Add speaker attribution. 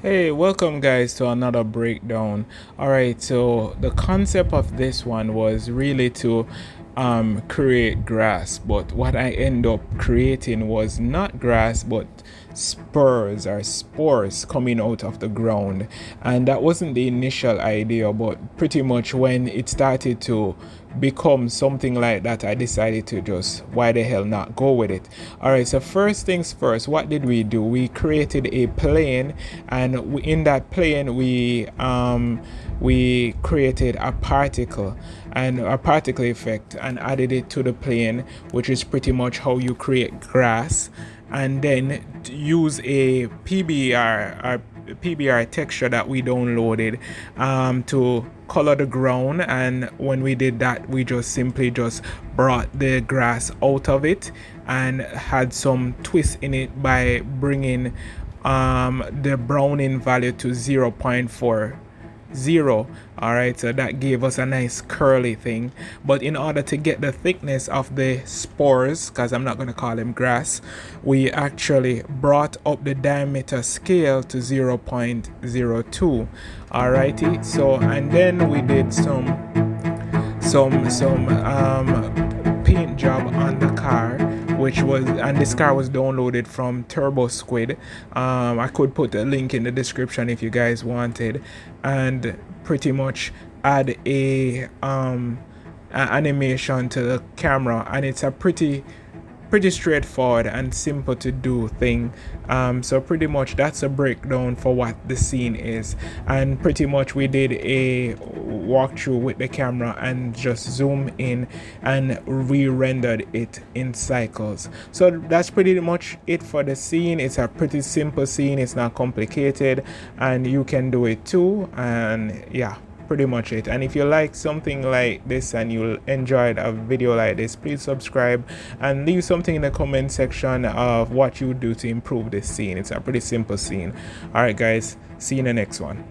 Speaker 1: Hey, welcome guys to another breakdown. All right, so the concept of this one was really to create grass, but what I end up creating was not grass but spurs or spores coming out of the ground. And that wasn't the initial idea, but pretty much when it started to become something like that, I decided to just, why the hell not, go with it. All right, so first things first, what did we do? We created a plane, and in that plane we created a particle and a particle effect and added it to the plane, which is pretty much how you create grass. And then use a PBR texture that we downloaded to color the ground. And when we did that, we just simply just brought the grass out of it and had some twist in it by bringing the browning value to 0.40. All right, so that gave us a nice curly thing. But in order to get the thickness of the spores, because I'm not going to call them grass, we actually brought up the diameter scale to 0.02. Alrighty, so and then we did some paint job on the car, which was, and this car was downloaded from Turbo Squid. I could put a link in the description if you guys wanted, and pretty much add a animation to the camera, and it's a pretty straightforward and simple to do thing. So pretty much that's a breakdown for what the scene is, and pretty much we did a walkthrough with the camera and just zoom in and re-rendered it in cycles. So that's pretty much it for the scene. It's a pretty simple scene, it's not complicated, and you can do it too. And yeah, pretty much it. And if you like something like this and you'll enjoy a video like this, please subscribe and leave something in the comment section of what you do to improve this scene. It's a pretty simple scene. All right guys, see you in the next one.